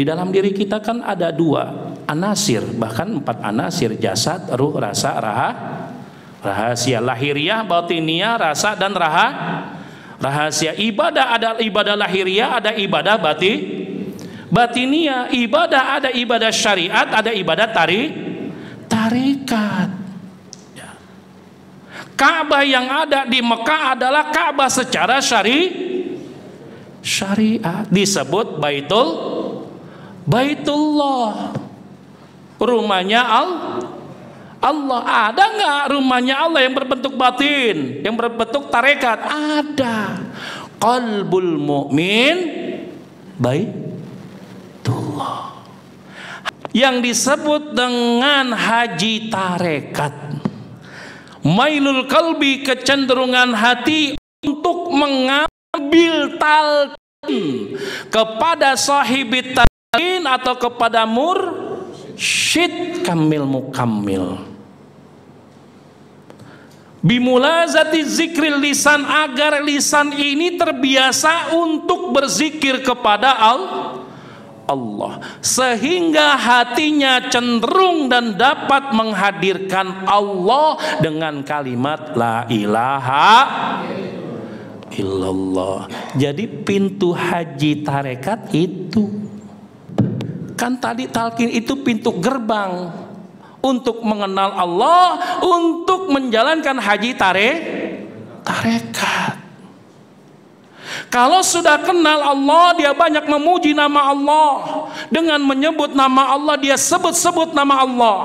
Di dalam diri kita kan ada 2 anasir, bahkan 4 anasir: jasad, ruh, rasa, rahasia. Lahiriah, batiniah, rasa, dan rahasia. Ibadah ada ibadah lahiriah, ada ibadah batiniah. Ibadah ada ibadah syariat, ada ibadah tarikat. Ya. Ka'bah yang ada di Mekah adalah Ka'bah secara syariat, disebut Baitullah, rumahnya Allah. Ada nggak rumahnya Allah yang berbentuk batin, yang berbentuk tarekat? Ada. Qalbul mu'min Baitullah, yang disebut dengan haji tarekat. Mailul qalbi, kecenderungan hati untuk mengambil talqin kepada sahibit talqin atau kepada mursyid kamil mukammil. Bimulazati zikril lisan, agar lisan ini terbiasa untuk berzikir kepada Allah, sehingga hatinya cenderung dan dapat menghadirkan Allah dengan kalimat la ilaha illallah. Jadi pintu haji tarekat itu kan tadi talqin itu pintu gerbang untuk mengenal Allah, untuk menjalankan haji tarekat. Kalau sudah kenal Allah, dia banyak memuji nama Allah. Dengan menyebut nama Allah, dia sebut-sebut nama Allah.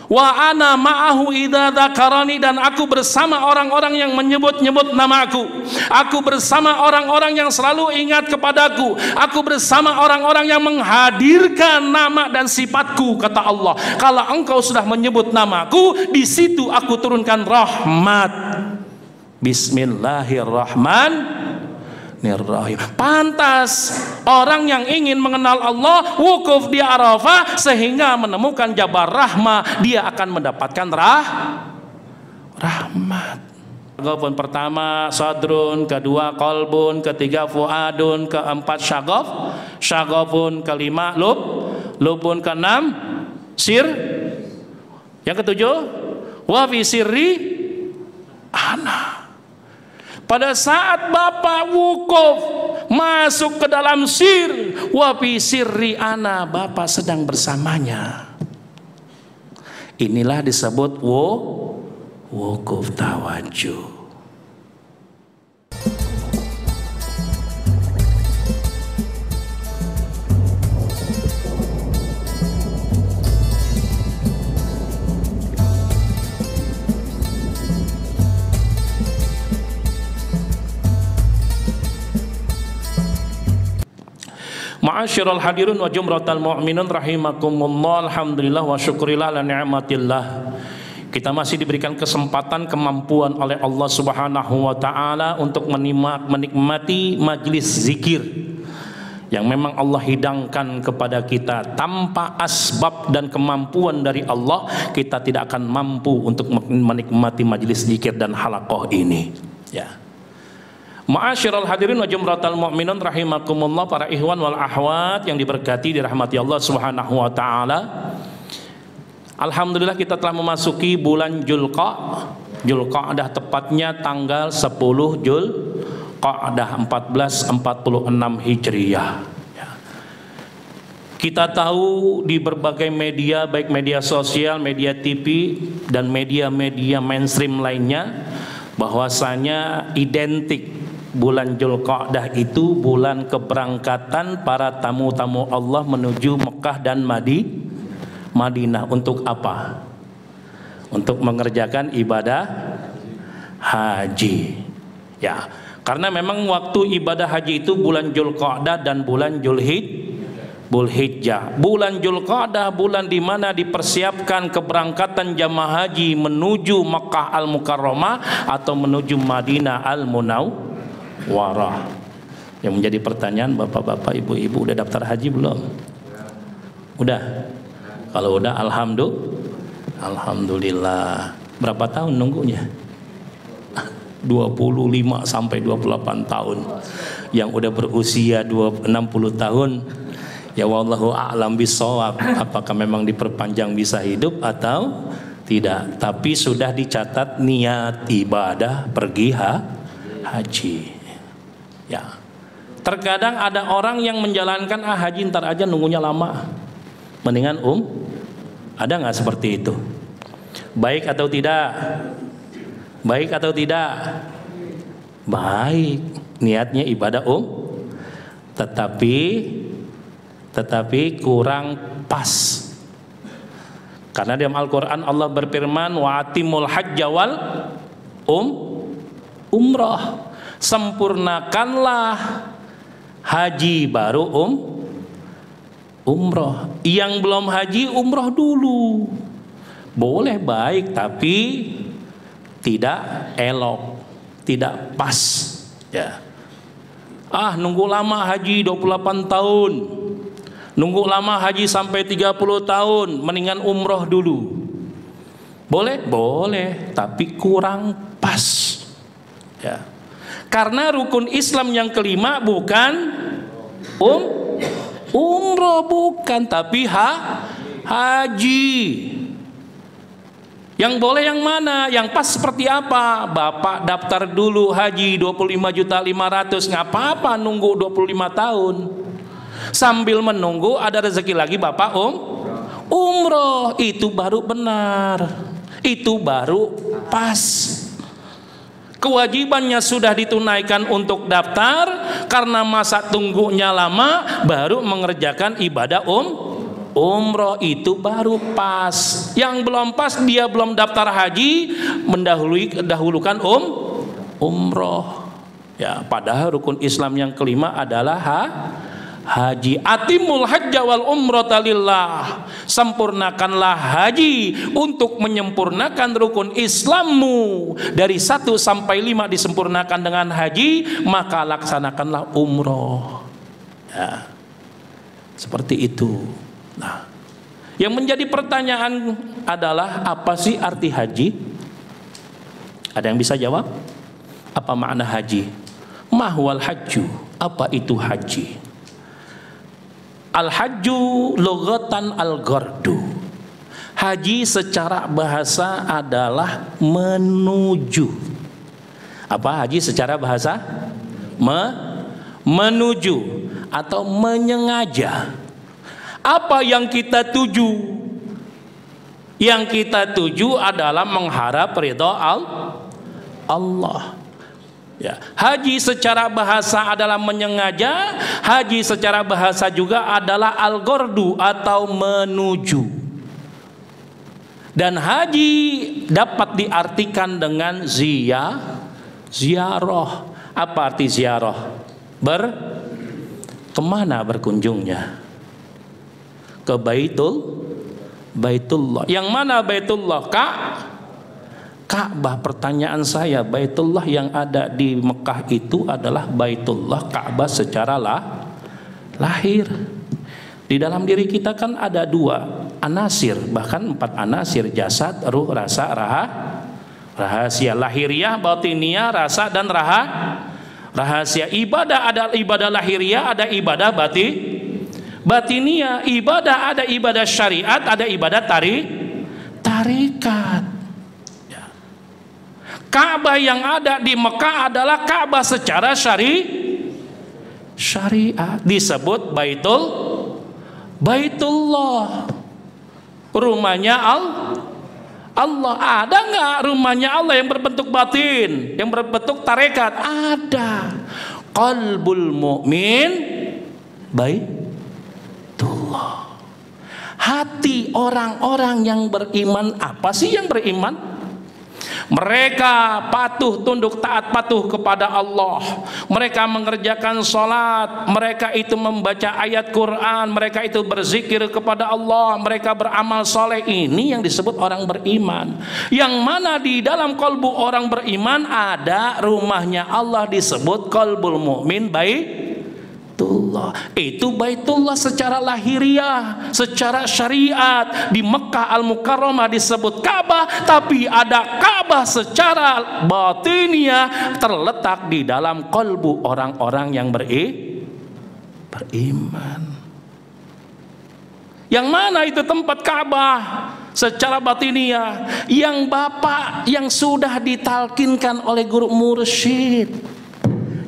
Wa ana ma'ahu idza dzakarani, dan aku bersama orang-orang yang menyebut-nyebut nama aku. Aku bersama orang-orang yang selalu ingat kepadaku. Aku bersama orang-orang yang menghadirkan nama dan sifatku, kata Allah. Kalau engkau sudah menyebut namaku, di situ aku turunkan rahmat. Bismillahirrahmanirrahim. Pantas orang yang ingin mengenal Allah wukuf di Arafah sehingga menemukan Jabal Rahmah, dia akan mendapatkan rahmat. Syagofun pertama sadrun, kedua qalbun, ketiga fuadun, keempat syagofun, kelima lubun, keenam yang ketujuh wa fi sirri ana. Pada saat Bapak wukuf masuk ke dalam sir, wa fi sirri ana, Bapak sedang bersamanya. Inilah disebut wukuf tawajuh. Ma'asyiral hadirin wa jumratal mu'minun rahimakumullah. Alhamdulillah wa syukurillah ala ni'matillah. Kita masih diberikan kesempatan, kemampuan oleh Allah Subhanahu wa taala untuk menikmati majlis zikir yang memang Allah hidangkan kepada kita. Tanpa asbab dan kemampuan dari Allah, kita tidak akan mampu untuk menikmati majlis zikir dan halaqah ini. Ya. Ma'asyiral hadirin wa jumratal mu'minun rahimakumullah, para ikhwan wal ahwat yang diberkati dirahmati Allah Subhanahu wa taala. Alhamdulillah kita telah memasuki bulan Dzulqa'dah, tepatnya tanggal 10 Dzulqa'dah 1446 Hijriyah. Kita tahu di berbagai media, baik media sosial, media TV dan media-media mainstream lainnya, bahwasanya identik bulan Dzulqa'dah itu bulan keberangkatan para tamu-tamu Allah menuju Mekah dan Madinah. Untuk apa? Untuk mengerjakan ibadah haji. Ya, karena memang waktu ibadah haji itu bulan Dzulqa'dah dan bulan Dzulhijjah. Bulan Dzulqa'dah bulan di mana dipersiapkan keberangkatan jamaah haji menuju Mekah Al-Mukarramah atau menuju Madinah Al-Munawwarah. Yang menjadi pertanyaan, bapak-bapak, ibu-ibu, udah daftar haji belum? Udah? Kalau udah, alhamdulillah. Berapa tahun nunggunya? 25 sampai 28 tahun. Yang udah berusia 60 tahun, Ya wallahu a'lam bishawab. Apakah memang diperpanjang bisa hidup atau tidak? Tapi sudah dicatat niat ibadah pergi haji. Ya. Terkadang ada orang yang menjalankan haji ntar aja nunggunya lama. Mendingan ada nggak seperti itu? Baik atau tidak? Baik atau tidak? Baik. Niatnya ibadah tetapi kurang pas. Karena dalam Al-Quran Allah berfirman wa atimul hajja wal umrah, sempurnakanlah haji baru umrah. Yang belum haji umrah dulu. Boleh baik tapi tidak elok, tidak pas ya. Nunggu lama haji 28 tahun, nunggu lama haji sampai 30 tahun, mendingan umroh dulu. Boleh? Boleh, tapi kurang pas ya. Karena rukun Islam yang kelima bukan umroh, bukan, tapi haji. Yang boleh yang mana? Yang pas seperti apa? Bapak daftar dulu haji 25.500.000, nggak apa-apa nunggu 25 tahun. Sambil menunggu ada rezeki lagi Bapak umroh, itu baru benar. Itu baru pas. Kewajibannya sudah ditunaikan untuk daftar, karena masa tunggunya lama baru mengerjakan ibadah umroh, itu baru pas. Yang belum pas, dia belum daftar haji, mendahulukan umroh ya. Padahal rukun Islam yang kelima adalah haji. Atimul hajja wal umrata lillah, sempurnakanlah haji untuk menyempurnakan rukun Islammu. Dari 1 sampai 5 disempurnakan dengan haji, maka laksanakanlah umroh ya. Seperti itu. Nah, yang menjadi pertanyaan adalah apa sih arti haji? Ada yang bisa jawab? Apa makna haji? Mahwal hajju, apa itu haji? Al-hajju lughatan al-ghardu. Haji secara bahasa adalah menuju. Apa haji secara bahasa? Menuju atau menyengaja. Apa yang kita tuju? Yang kita tuju adalah mengharap ridha Allah ya. Haji secara bahasa adalah menyengaja. Haji secara bahasa juga adalah al-ghardu atau menuju. Dan haji dapat diartikan dengan ziarah. Apa arti ziarah? Kemana berkunjungnya? Ke Baitullah. Yang mana Baitullah? Ka'bah. Pertanyaan saya, Baitullah yang ada di Mekah itu adalah Baitullah Ka'bah secara lahir. Di dalam diri kita kan ada 2 anasir, bahkan 4 anasir: jasad, ruh, rasa, rahasia. Lahiriah, batiniah, rasa, dan rahasia. Ibadah ada ibadah lahiriah, ada ibadah batiniah. Ibadah ada ibadah syariat, ada ibadah tarikat ya. Ka'bah yang ada di Mekah adalah Ka'bah secara syariat, disebut Baitullah, rumahnya Allah. Ada nggak rumahnya Allah yang berbentuk batin, yang berbentuk tarekat? Ada. Qalbul mu'min Baitullah. Hati orang-orang yang beriman. Apa sih yang beriman? Mereka patuh, tunduk, taat, patuh kepada Allah. Mereka mengerjakan sholat. Mereka itu membaca ayat Quran. Mereka itu berzikir kepada Allah. Mereka beramal soleh. Ini yang disebut orang beriman. Yang mana di dalam kalbu orang beriman ada rumahnya Allah, disebut qalbul mu'min Baitullah. Itu Baitullah secara lahiriah, secara syariat. Di Mekah Al-Mukarramah disebut Ka'bah, tapi ada Ka'bah secara batiniah terletak di dalam kalbu orang-orang yang beriman. Yang mana itu tempat Ka'bah secara batiniah? Yang bapak yang sudah ditalkinkan oleh guru mursyid.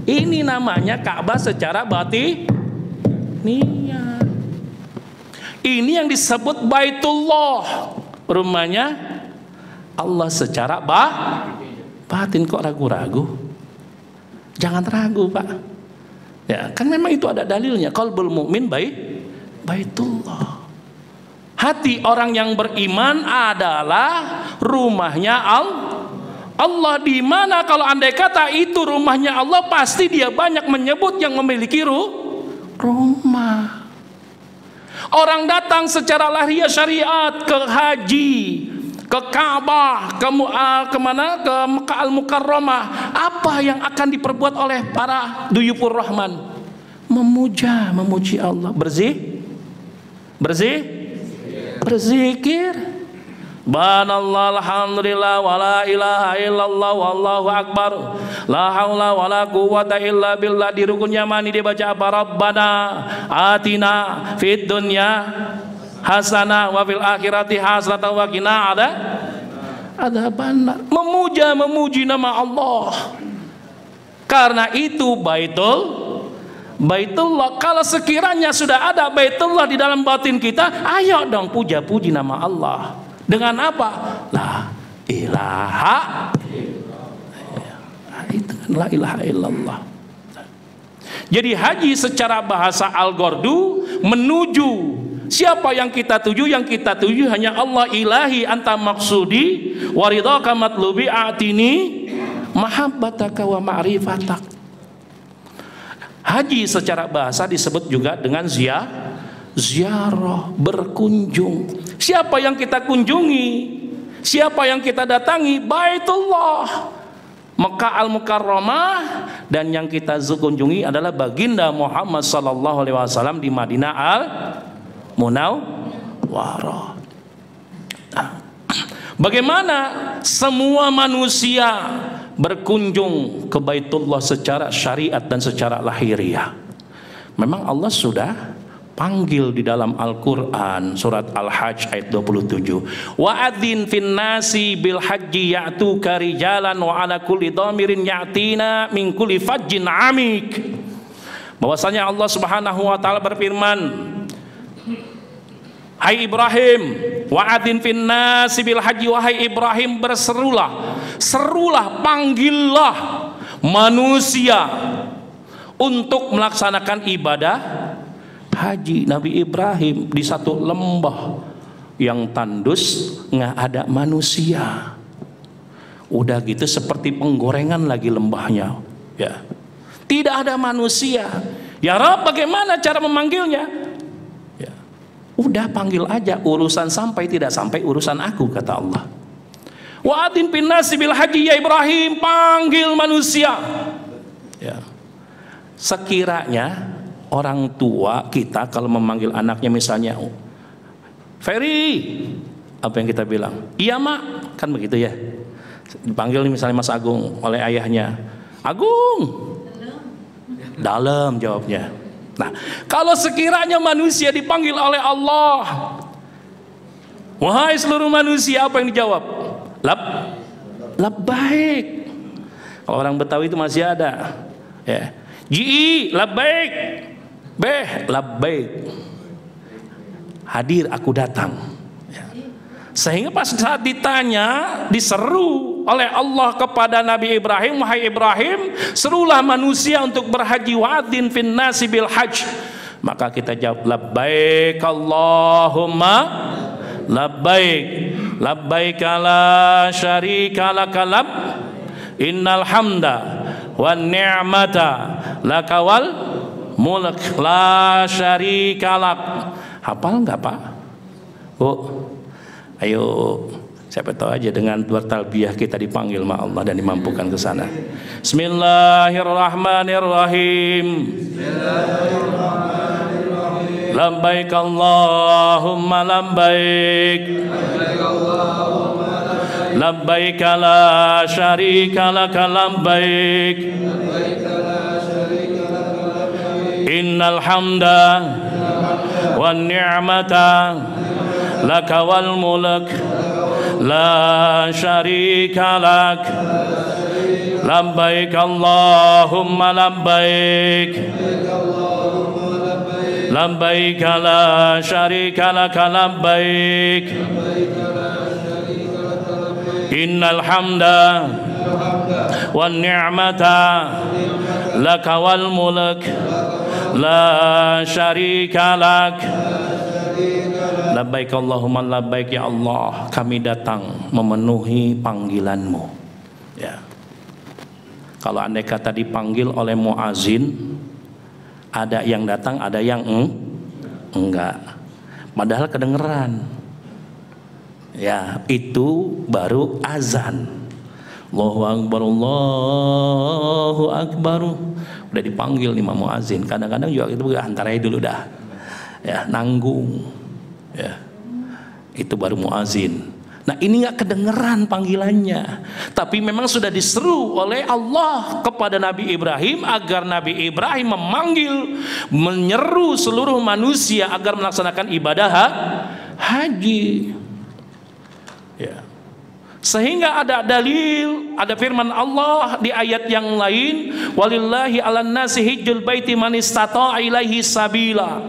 Ini namanya Ka'bah secara batiniah. Ini yang disebut Baitullah, rumahnya Allah secara batin. Kok ragu-ragu? Jangan ragu, Pak. Ya, kan memang itu ada dalilnya. Qalbul mu'min Baitullah. Hati orang yang beriman adalah rumahnya Allah. Di mana kalau andai kata itu rumahnya Allah, pasti dia banyak menyebut yang memiliki rumah. Orang datang secara lahiriah syariat ke haji, ke Ka'bah, ke Mekah Al-Mukarramah. Apa yang akan diperbuat oleh para duyufur rahman? Memuji Allah, berzikir. Subhanallah, alhamdulillah, wala ilaha illallah, wallahu akbar, la haula wala quwwata illa billah. Di rukun yamani dibaca apa? Rabbana atina fid dunya hasanah wa fil akhirati hasanah wa qina adzabannar. Memuji nama Allah. Karena itu Baitullah. Kalau sekiranya sudah ada Baitullah di dalam batin kita, ayo dong puji nama Allah. Dengan apa? La ilaha illallah. Jadi haji secara bahasa Al-Ghordu menuju siapa yang kita tuju? Yang kita tuju hanya Allah. Ilahi anta maksudi waridhaka matlubi atini mahabbataka wa ma'rifatak. Haji secara bahasa disebut juga dengan ziarah, berkunjung. Siapa yang kita kunjungi? Siapa yang kita datangi? Baitullah, Mekah Al-Mukarramah. Dan yang kita kunjungi adalah baginda Muhammad sallallahu alaihi wasallam di Madinah Al-Munawwarah. Bagaimana semua manusia berkunjung ke Baitullah secara syariat dan secara lahiriah? Memang Allah sudah panggil di dalam Al-Quran, surat Al-Hajj ayat 27. Wa'adzin fin nasi bil haji ya'tuka rijalan wa ala kulli dhamirin ya'tina min kulli fajjin amik. Bahwasanya Allah Subhanahu wa taala berfirman, hai Ibrahim, wa'adzin fin nasi bil haji, wahai Ibrahim, serulah, panggillah manusia untuk melaksanakan ibadah haji. Nabi Ibrahim di satu lembah yang tandus, nggak ada manusia. Udah gitu seperti penggorengan lagi lembahnya, ya. Tidak ada manusia. Ya Rabb, bagaimana cara memanggilnya? Ya. Udah panggil aja, urusan sampai tidak sampai urusan aku, kata Allah. Wa'adin bin nasi bil haji, ya Ibrahim, panggil manusia. Ya. Sekiranya orang tua kita kalau memanggil anaknya misalnya Ferry, apa yang kita bilang? Iya mak, kan begitu ya. Dipanggil misalnya Mas Agung oleh ayahnya, Agung, dalam jawabnya. Nah, kalau sekiranya manusia dipanggil oleh Allah, wahai seluruh manusia, apa yang dijawab? Labbaik. Kalau orang Betawi itu masih ada, ya. Ji, labbaik. Beh, labbaik. Hadir, aku datang. Ya. Sehingga pas saat ditanya, diseru oleh Allah kepada Nabi Ibrahim, wahai Ibrahim, serulah manusia untuk berhaji, wa'adzin fin nasi bil hajj. Maka kita jawab, labbaik Allahumma labbaik, labbaik la syarika laka lab, innal hamda wan ni'mata lakawal mulk la syarikalak. Hafal nggak Pak? Bu, ayo, siapa tahu aja dengan bertalbiyah kita dipanggil sama Allah dan dimampukan ke sana. Bismillahirrahmanirrahim. Labbaik Allahumma labbaik, labbaik la syarika laka labbaik, innal hamda wan ni'mata laka wal mulk la syarika lak labbaik Allahumma labbaik labbaik la syarika laka labbaik innal hamda wan ni'mata laka wal mulk la syarika lak labbaik Allahumma labbaik. Ya Allah, kami datang memenuhi panggilanmu. Ya. Kalau andai kata dipanggil oleh muazin, ada yang datang, ada yang enggak. Padahal kedengeran. Ya, itu baru azan. Allahu Akbar, Allahu Akbar. Udah dipanggil nih muazin. Kadang-kadang juga itu antara dulu dah. Ya, nanggung. Ya. Itu baru muazin. Nah, ini nggak kedengeran panggilannya, tapi memang sudah diseru oleh Allah kepada Nabi Ibrahim agar Nabi Ibrahim memanggil, menyeru seluruh manusia agar melaksanakan ibadah haji. Ya. Sehingga ada dalil, ada firman Allah di ayat yang lain, walillahi 'alan nasi hijjul baiti man istata'a ilaihi sabila.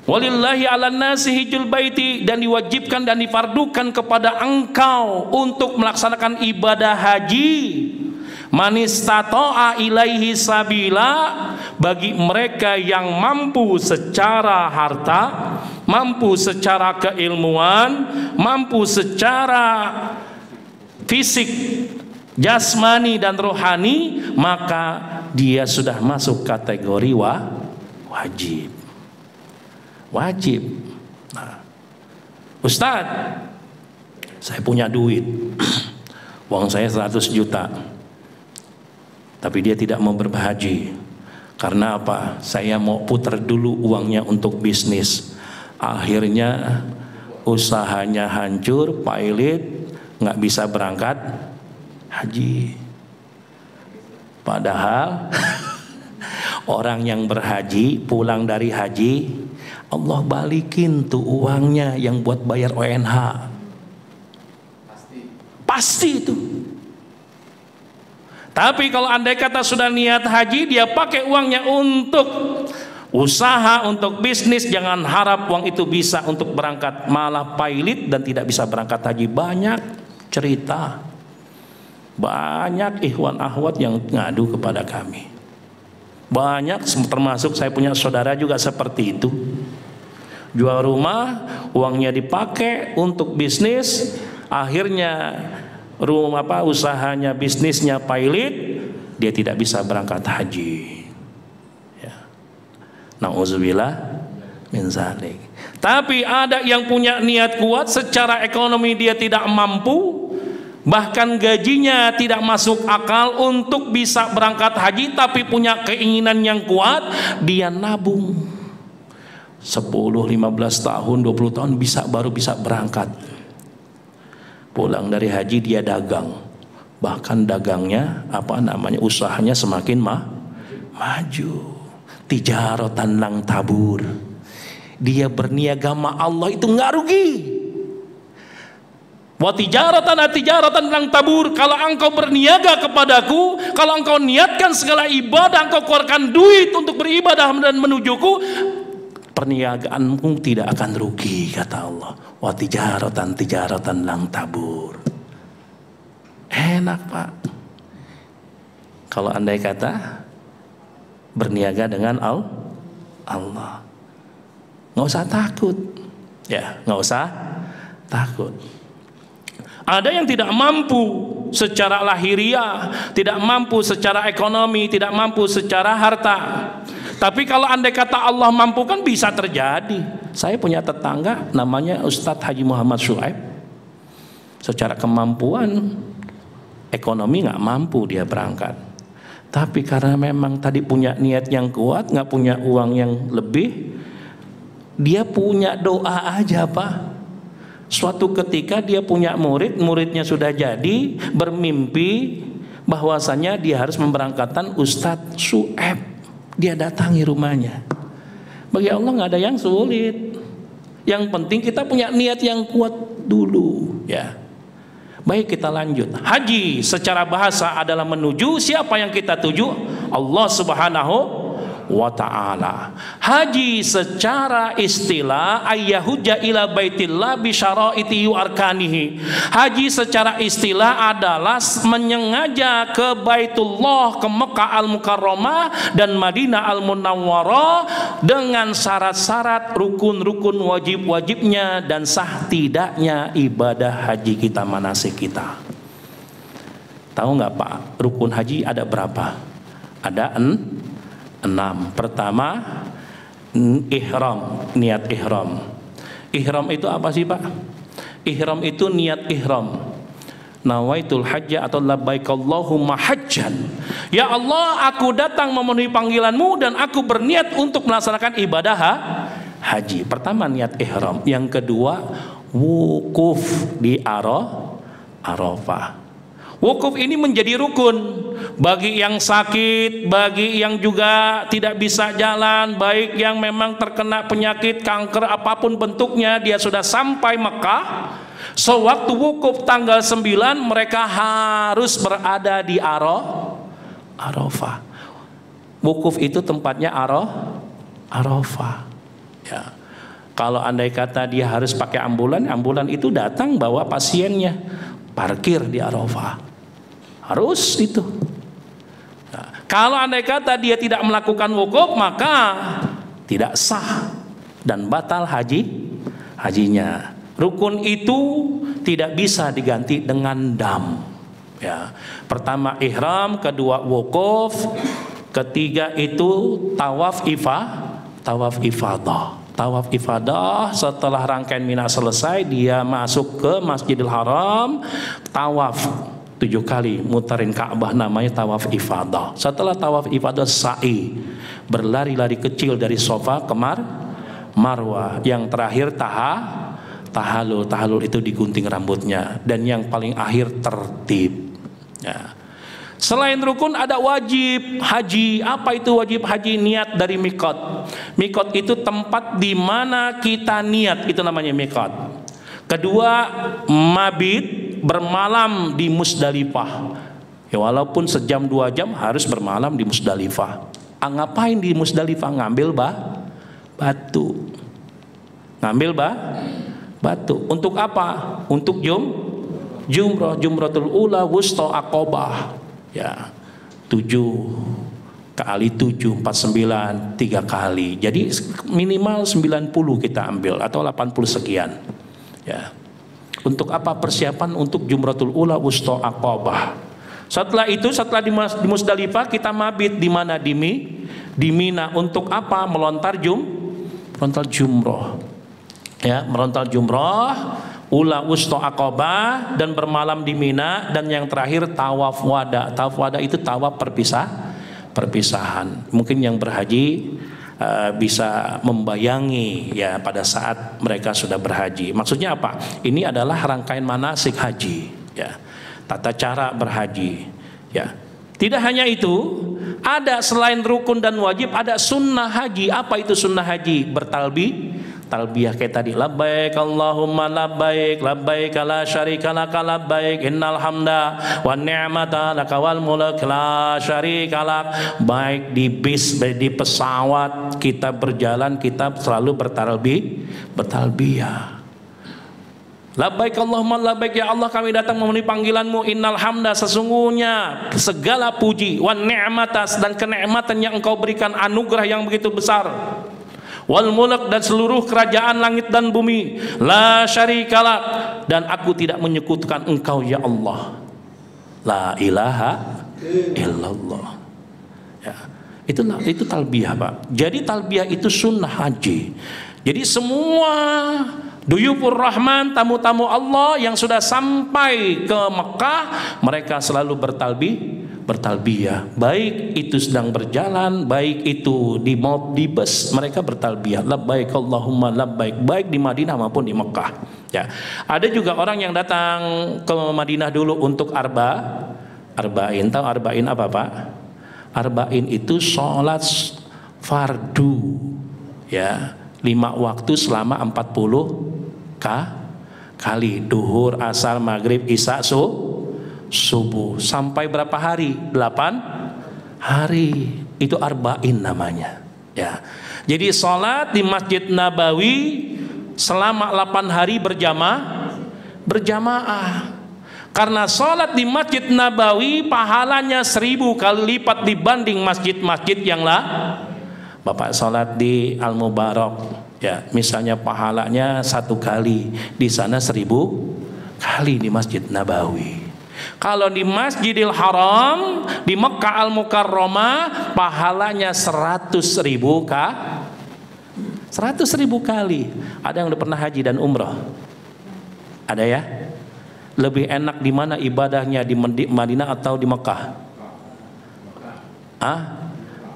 Walillahi 'alan nasi hijjul baiti, dan diwajibkan dan difardukan kepada engkau untuk melaksanakan ibadah haji man istata'a ilaihi sabila, bagi mereka yang mampu secara harta, mampu secara keilmuan, mampu secara fisik, jasmani dan rohani, maka dia sudah masuk kategori wajib. Wajib. Nah, Ustadz, saya punya duit, uang saya 100 juta, tapi dia tidak mau berhaji. Karena apa? Saya mau putar dulu uangnya untuk bisnis. Akhirnya usahanya hancur, pailit, nggak bisa berangkat haji. Padahal orang yang berhaji pulang dari haji, Allah balikin tuh uangnya yang buat bayar ONH. Pasti itu. Tapi kalau andai kata sudah niat haji, dia pakai uangnya untuk usaha, untuk bisnis, jangan harap uang itu bisa untuk berangkat, malah pailit dan tidak bisa berangkat haji. Banyak cerita, banyak ikhwan akhwat yang ngadu kepada kami. Banyak, termasuk saya punya saudara juga seperti itu. Jual rumah, uangnya dipakai untuk bisnis, akhirnya usahanya, bisnisnya pailit, dia tidak bisa berangkat haji. Ya. Nauzubillah min zalik. Tapi ada yang punya niat kuat, secara ekonomi dia tidak mampu, bahkan gajinya tidak masuk akal untuk bisa berangkat haji, tapi punya keinginan yang kuat, dia nabung 10, 15 tahun, 20 tahun baru bisa berangkat. Pulang dari haji dia dagang, bahkan dagangnya usahanya semakin maju. Tijaratan lang tabur. Dia berniaga sama Allah itu nggak rugi. Wa tijaratan lang tabur. Kalau engkau berniaga kepadaku, kalau engkau niatkan segala ibadah, engkau keluarkan duit untuk beribadah dan menujuku, perniagaanmu tidak akan rugi, kata Allah. Wa tijaratan lang tabur. Enak, Pak. Kalau andai kata berniaga dengan Allah, nggak usah takut, ya, nggak usah takut. Ada yang tidak mampu secara lahiriah, tidak mampu secara ekonomi, tidak mampu secara harta. Tapi kalau andai kata Allah mampukan, bisa terjadi. Saya punya tetangga namanya Ustadz Haji Muhammad Shu'aib. Secara kemampuan ekonomi nggak mampu dia berangkat. Tapi karena memang tadi punya niat yang kuat, nggak punya uang yang lebih, dia punya doa aja, Pak. Suatu ketika dia punya murid, muridnya sudah jadi, bermimpi bahwasanya dia harus memberangkatkan Ustadz Shu'aib. Dia datangi rumahnya. Bagi Allah nggak ada yang sulit. Yang penting kita punya niat yang kuat dulu, ya. Baik, kita lanjut. Haji secara bahasa adalah menuju, siapa yang kita tuju? Allah Subhanahu wa ta'ala. Haji secara istilah ayyahujja ila baitillah bi syaraiti wa arkanihi. Haji secara istilah adalah menyengaja ke Baitullah, ke Mekah Al-Mukarramah dan Madinah Al-Munawwarah dengan syarat-syarat, rukun-rukun, wajib-wajibnya dan sah tidaknya ibadah haji kita, manasik kita. Tahu nggak Pak, rukun haji ada berapa? Ada 6. Pertama, ihram, niat ihram. Ihram itu apa sih Pak? Ihram itu niat ihram. Nawaitul hajja atau labbaik Allahumma hajjan. Ya Allah, aku datang memenuhi panggilanmu dan aku berniat untuk melaksanakan ibadah haji. Pertama niat ihram. Yang kedua, wukuf di Arafah. Wukuf ini menjadi rukun bagi yang sakit, bagi yang juga tidak bisa jalan, baik yang memang terkena penyakit kanker apapun bentuknya, dia sudah sampai Mekah. Sewaktu wukuf tanggal 9 mereka harus berada di Arafah. Wukuf itu tempatnya Arafah. Ya. Kalau andai kata dia harus pakai ambulan, ambulan itu datang bawa pasiennya, parkir di Arafah. Harus itu. Nah, kalau andai kata dia tidak melakukan wukuf, maka tidak sah dan batal hajinya. Rukun itu tidak bisa diganti dengan dam. Ya. Pertama ihram, kedua wukuf, ketiga itu tawaf ifadah. Tawaf ifadah setelah rangkaian Mina selesai, dia masuk ke Masjidil Haram, tawaf 7 kali mutarin Ka'bah, namanya tawaf ifadah. Setelah tawaf ifadah sa'i, berlari-lari kecil dari Safa ke Marwah. Yang terakhir tahalul. Tahalul itu digunting rambutnya. Dan yang paling akhir tertib. Ya. Selain rukun ada wajib haji. Apa itu wajib haji? Niat dari mikot. Mikot itu tempat di mana kita niat, itu namanya mikot. Kedua, mabit, bermalam di Musdalifah. Ya, walaupun sejam 2 jam harus bermalam di Musdalifah. Ngapain di Musdalifah? Ngambil batu. Ngambil batu. Untuk apa? Untuk jumrah, jumratul ula, wusta, aqobah. Ya, 7 kali 7, 49, 3 kali. Jadi minimal 90 kita ambil atau 80 sekian. Ya. Untuk apa? Persiapan untuk jumratul ula, wusta, aqobah. Setelah itu, setelah di Musdalifah kita mabit di mana? Di Mina. Untuk apa? Melontar jumrah. Ya, melontar jumrah, ula, wusta, aqobah, dan bermalam di Mina. Dan yang terakhir tawaf wada. Tawaf wada itu tawaf perpisahan. Mungkin yang berhaji bisa membayangi ya pada saat mereka sudah berhaji. Maksudnya apa? Ini adalah rangkaian manasik haji, ya. Tata cara berhaji, ya. Tidak hanya itu, ada selain rukun dan wajib, ada sunnah haji. Apa itu sunnah haji? Talbiyah kayak tadi, labbaik Allahumma labbaik, labbaik la syarika laka labbaik, innal hamda wan ni'mata laka wal mulk la syarika lak. Baik di bis, baik di pesawat kita berjalan, kita selalu bertalbiyah. Labbaik Allahumma labbaik, ya Allah kami datang memenuhi panggilanmu. Innal hamda, sesungguhnya segala puji, wan ni'mata, dan kenikmatan yang engkau berikan, anugerah yang begitu besar, wal mulk, dan seluruh kerajaan langit dan bumi, la syarikalak, dan aku tidak menyekutukan engkau ya Allah, la ilaha illallah. Ya, itu talbiyah Pak. Jadi talbiyah itu sunnah haji. Jadi semua duyufur rahman, tamu-tamu Allah yang sudah sampai ke Mekah, mereka selalu bertalbiyah. Baik itu sedang berjalan, baik itu di bus, mereka bertalbiyah. Labbaik Allahumma labbaik, baik di Madinah maupun di Mekah. Ya. Ada juga orang yang datang ke Madinah dulu untuk arba'in. Tahu arba'in apa Pak? Arba'in itu sholat fardu. Ya, 5 waktu selama 40 kali, duhur, asar, maghrib, isya, subuh. Sampai berapa hari? 8 hari. Itu arba'in namanya. Ya. Jadi sholat di Masjid Nabawi selama 8 hari berjamaah. Karena sholat di Masjid Nabawi pahalanya 1000 kali lipat dibanding masjid-masjid yang Bapak sholat di Al-Mubarak, ya, misalnya pahalanya 1 kali, di sana 1000 kali di Masjid Nabawi. Kalau di Masjidil Haram di Mekah Al-Mukarramah pahalanya 100.000 kali. Ada yang udah pernah haji dan umrah? Ada ya? Lebih enak di mana ibadahnya, di Madinah atau di Mekah?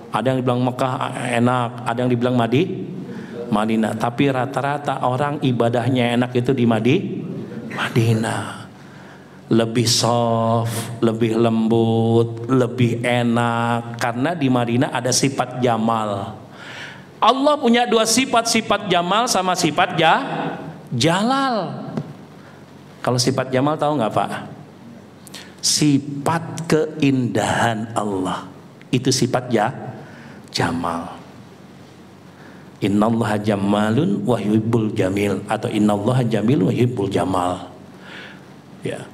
Ada yang bilang Mekah enak, ada yang dibilang Madinah. Tapi rata-rata orang ibadahnya enak itu di Madinah. Lebih soft, lebih lembut, lebih enak. Karena di Madinah ada sifat jamal. Allah punya 2 sifat jamal sama sifat jalal. Kalau sifat jamal tahu nggak Pak? Sifat keindahan Allah. Itu sifat jamal. Innallaha jamalun wa yuhibbul jamil, atau innallaha jamil wa yuhibbul jamal. Ya.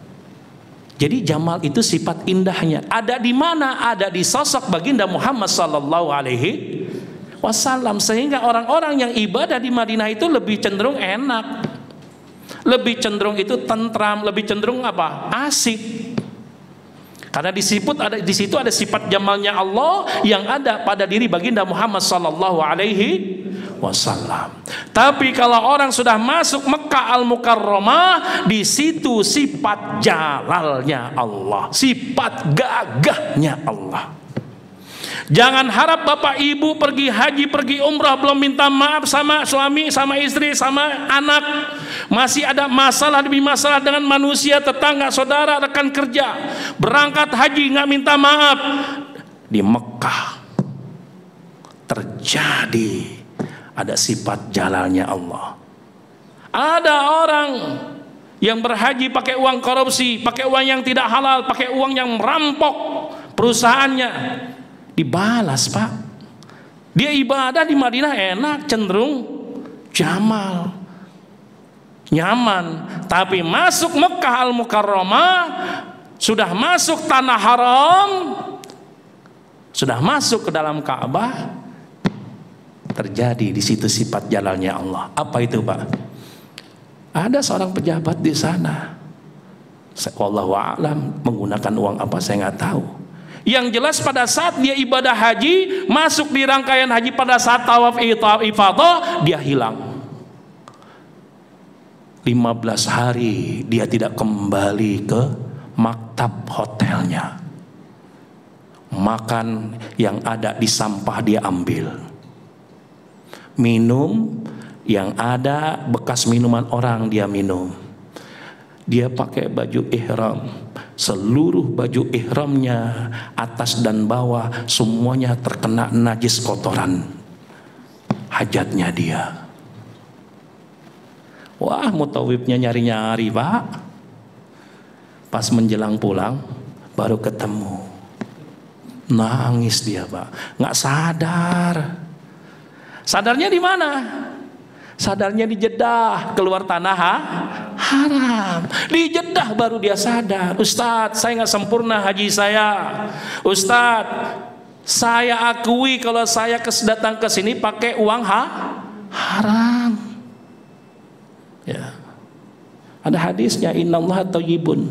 Jadi jamal itu sifat indahnya. Ada di mana? Ada di sosok baginda Muhammad sallallahu alaihi wasallam. Sehingga orang-orang yang ibadah di Madinah itu lebih cenderung enak. Lebih cenderung itu tentram, lebih cenderung apa? Asik. Karena di situ ada sifat jamalnya Allah yang ada pada diri baginda Muhammad sallallahu alaihi wasallam. Tapi kalau orang sudah masuk Mekah Al-Mukarramah, di situ sifat jalalnya Allah, sifat gagahnya Allah. Jangan harap Bapak Ibu pergi haji, pergi umrah belum minta maaf sama suami, sama istri, sama anak. Masih ada masalah demi masalah dengan manusia, tetangga, saudara, rekan kerja. Berangkat haji nggak minta maaf. Di Mekah terjadi ada sifat jalalnya Allah. Ada orang yang berhaji pakai uang korupsi, pakai uang yang tidak halal, pakai uang yang merampok perusahaannya, dibalas Pak. Dia ibadah di Madinah enak, cenderung jamal, nyaman. Tapi masuk Mekah Al-Mukarramah, sudah masuk tanah haram, sudah masuk ke dalam Ka'bah, terjadi di situ sifat jalalnya Allah. Apa itu Pak? Ada seorang pejabat di sana, wallahu a'lam, menggunakan uang apa saya nggak tahu. Yang jelas pada saat dia ibadah haji, masuk di rangkaian haji, pada saat tawaf ifadah, dia hilang. 15 hari dia tidak kembali ke maktab hotelnya. Makan yang ada di sampah dia ambil. Minum yang ada bekas minuman orang dia minum. Dia pakai baju ihram, seluruh baju ihramnya atas dan bawah semuanya terkena najis kotoran hajatnya dia. Wah, mutawifnya nyari-nyari Pak. Pas menjelang pulang baru ketemu. Nangis dia Pak, nggak sadar. Sadarnya di mana? Sadarnya di Jeddah, keluar tanah haram. Di Jeddah baru dia sadar. Ustadz, saya nggak sempurna haji saya. Ustadz, saya akui kalau saya datang ke sini pakai uang haram. Ya. Ada hadisnya, innallaha thayyibun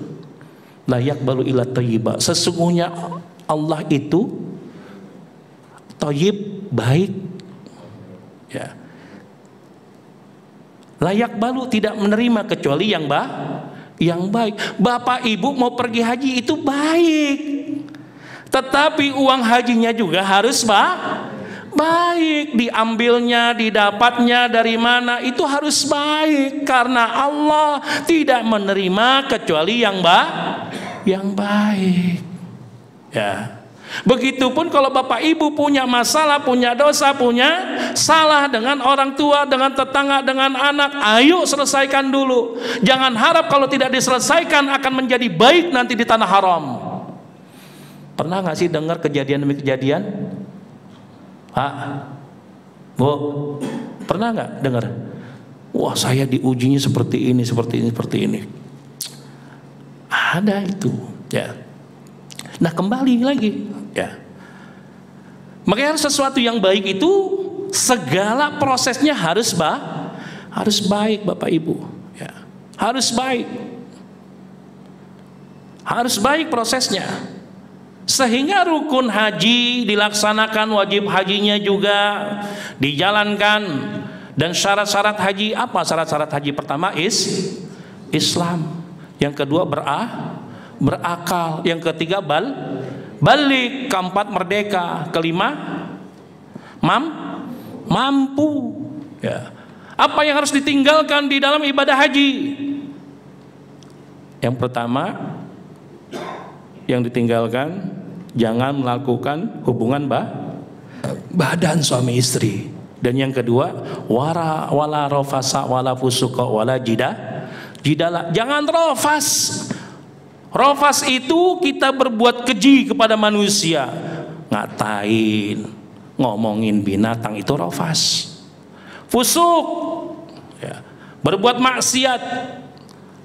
la yaqbalu illa thayyiba. Sesungguhnya Allah itu thayyib, baik. Ya. Layak balu, tidak menerima kecuali yang baik. Bapak Ibu mau pergi haji itu baik, tetapi uang hajinya juga harus baik. Diambilnya, didapatnya dari mana, itu harus baik. Karena Allah tidak menerima kecuali yang baik. Ya. Begitupun kalau bapak ibu punya masalah, punya dosa, punya salah dengan orang tua, dengan tetangga, dengan anak, ayo selesaikan dulu. Jangan harap kalau tidak diselesaikan akan menjadi baik nanti di tanah haram. Pernah nggak sih dengar kejadian demi kejadian? Pak, Bu, pernah nggak dengar? Wah, saya diujinya seperti ini, seperti ini, seperti ini. Ada itu, ya. Nah, kembali lagi, ya. Makanya sesuatu yang baik itu segala prosesnya harus baik, Bapak Ibu, ya. Harus baik prosesnya. Sehingga rukun haji dilaksanakan, wajib hajinya juga dijalankan. Dan syarat-syarat haji, apa syarat-syarat haji? Pertama Islam. Yang kedua berakal. Yang ketiga balik. Keempat merdeka. Kelima mampu, ya. Apa yang harus ditinggalkan di dalam ibadah haji? Yang pertama yang ditinggalkan, jangan melakukan hubungan badan suami istri. Dan yang kedua, wala rafasa wala fusuqa wala jidala. Jangan rafas. Rafas itu kita berbuat keji kepada manusia, ngatain, ngomongin binatang, itu rafas. Fusuk, ya, berbuat maksiat,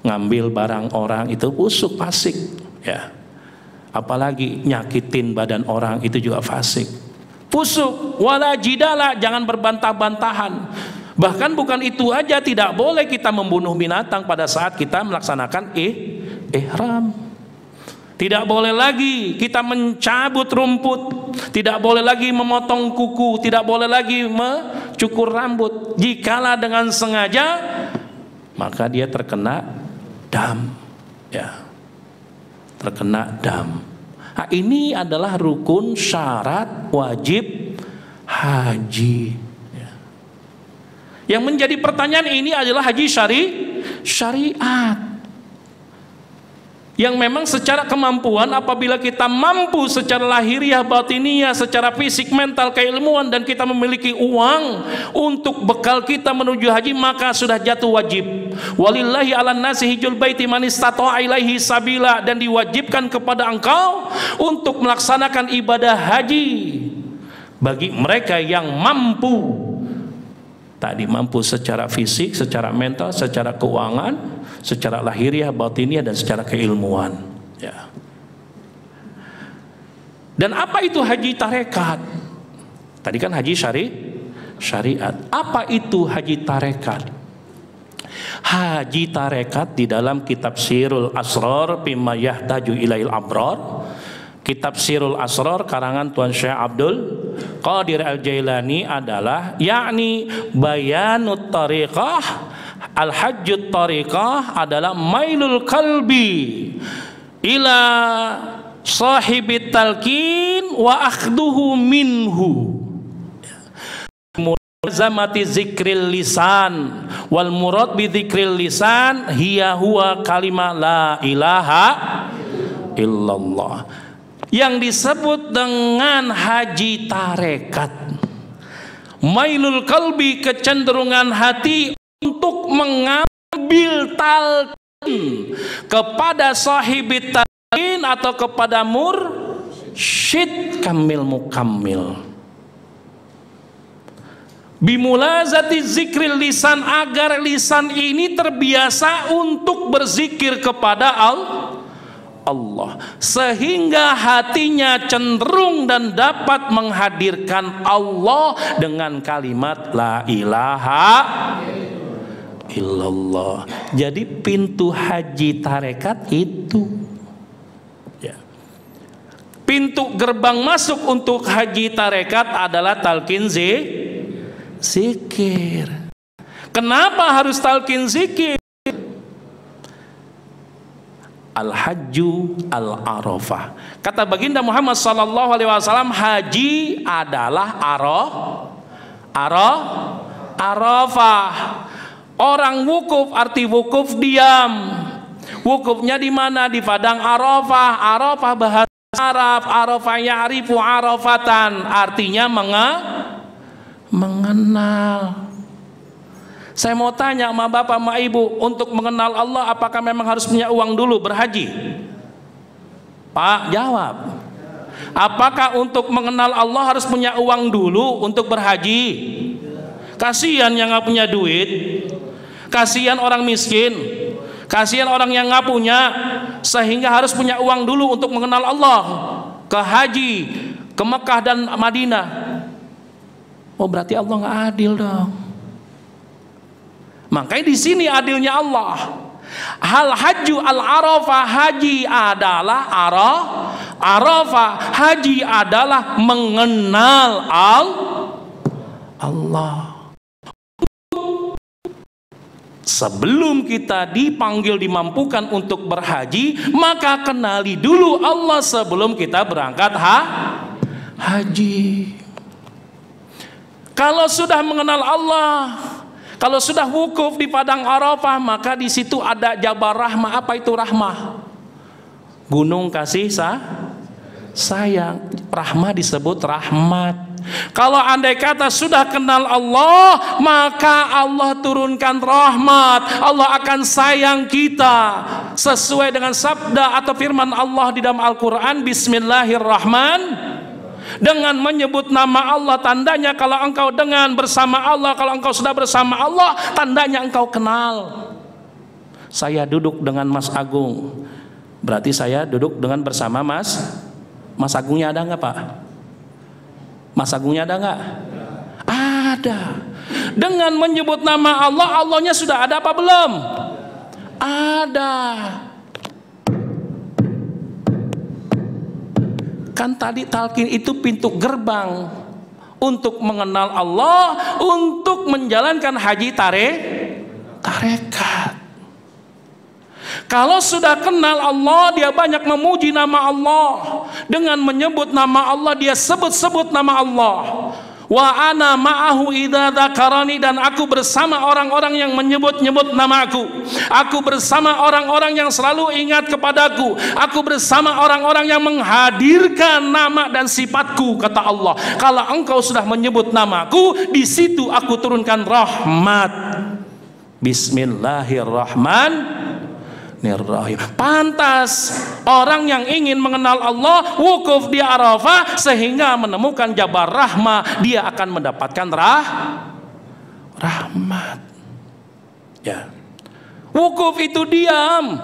ngambil barang orang, itu fusuk, fasik, ya. Apalagi nyakitin badan orang, itu juga fasik, fusuk. Wala jidala, jangan berbantah-bantahan. Bahkan bukan itu aja, tidak boleh kita membunuh binatang pada saat kita melaksanakan ihram. Tidak boleh lagi kita mencabut rumput, tidak boleh lagi memotong kuku, tidak boleh lagi mencukur rambut. Jikalau dengan sengaja, maka dia terkena dam, ya. Terkena dam. Nah, ini adalah rukun syarat wajib haji, ya. Yang menjadi pertanyaan ini adalah haji syariat, yang memang secara kemampuan, apabila kita mampu secara lahiriah, batiniah, secara fisik, mental, keilmuan, dan kita memiliki uang untuk bekal kita menuju haji, maka sudah jatuh wajib. Walillahi 'alan nasi hijjul baiti man istata'a ilaihi sabila, dan diwajibkan kepada engkau untuk melaksanakan ibadah haji bagi mereka yang mampu. Tadi mampu secara fisik, secara mental, secara keuangan, secara lahiriah, batiniah, dan secara keilmuan, ya. Dan apa itu haji tarekat? Tadi kan haji syariat. Apa itu haji tarekat? Haji tarekat di dalam kitab Sirul Asrar Bima Yahtaju Ilail Abrar, kitab Sirul Asrar karangan Tuan Syekh Abdul Qadir Al-Jailani adalah yakni bayanut tariqah, al-hajjut tariqah adalah mailul qalbi ila sahibit talqin wa akhduhu minhu, mulazamati zikril lisan wal murad bi zikril lisan hiya huwa kalimah la ilaha illallah. Yang disebut dengan haji tarekat, mailul kalbi, kecenderungan hati untuk mengambil talqin kepada sahibit talqin atau kepada mursyid kamil mukammil. Bimulazati zikril lisan, agar lisan ini terbiasa untuk berzikir kepada Allah, sehingga hatinya cenderung dan dapat menghadirkan Allah dengan kalimat la ilaha illallah. Jadi pintu haji tarekat itu, ya. Pintu gerbang masuk untuk haji tarekat adalah talqin zikir. Kenapa harus talqin zikir? Al-hajju al-arafah. Kata baginda Muhammad sallallahu alaihi wasallam, haji adalah arafah. Orang wukuf, arti wukuf diam. Wukufnya di mana? Di padang Arafah. Arafah bahasa Araf arafa ya'rifu arafatan, artinya mengenal. Saya mau tanya sama bapak sama ibu, untuk mengenal Allah apakah memang harus punya uang dulu berhaji? Pak, jawab. Apakah untuk mengenal Allah harus punya uang dulu untuk berhaji? Kasihan yang nggak punya duit, kasihan orang miskin, kasihan orang yang nggak punya, sehingga harus punya uang dulu untuk mengenal Allah, ke haji, ke Mekah dan Madinah. Oh, berarti Allah nggak adil dong. Makanya di sini adilnya Allah. Hal haju al arafah, haji adalah arafah, haji adalah mengenal Allah. Sebelum kita dipanggil dimampukan untuk berhaji, maka kenali dulu Allah sebelum kita berangkat haji. Kalau sudah mengenal Allah, kalau sudah wukuf di padang Arafah, maka di situ ada Jabal Rahmah. Apa itu rahmah? Gunung kasih sayang. Rahmah disebut rahmat. Kalau andai kata sudah kenal Allah, maka Allah turunkan rahmat. Allah akan sayang kita sesuai dengan sabda atau firman Allah di dalam Al-Quran. Bismillahirrahmanirrahim. Dengan menyebut nama Allah, tandanya kalau engkau dengan bersama Allah, kalau engkau sudah bersama Allah, tandanya engkau kenal. Saya duduk dengan Mas Agung, berarti saya duduk dengan bersama Mas Agungnya ada nggak Pak? Mas Agungnya ada nggak? Ada. Dengan menyebut nama Allah, Allahnya sudah ada apa belum? Ada. Kan tadi talqin itu pintu gerbang untuk mengenal Allah, untuk menjalankan haji tarekat. Kalau sudah kenal Allah, dia banyak memuji nama Allah. Dengan menyebut nama Allah, dia sebut-sebut nama Allah. Wa ana ma'ahu idza dzakarani, dan aku bersama orang-orang yang menyebut-nyebut namaku. Aku bersama orang-orang yang selalu ingat kepadaku. Aku bersama orang-orang yang menghadirkan nama dan sifatku, kata Allah. Kalau engkau sudah menyebut namaku, di situ aku turunkan rahmat. Bismillahirrahmanirrahim. Pantas orang yang ingin mengenal Allah wukuf di Arafah sehingga menemukan Jabal Rahmah, dia akan mendapatkan rahmat. Ya. Wukuf itu diam,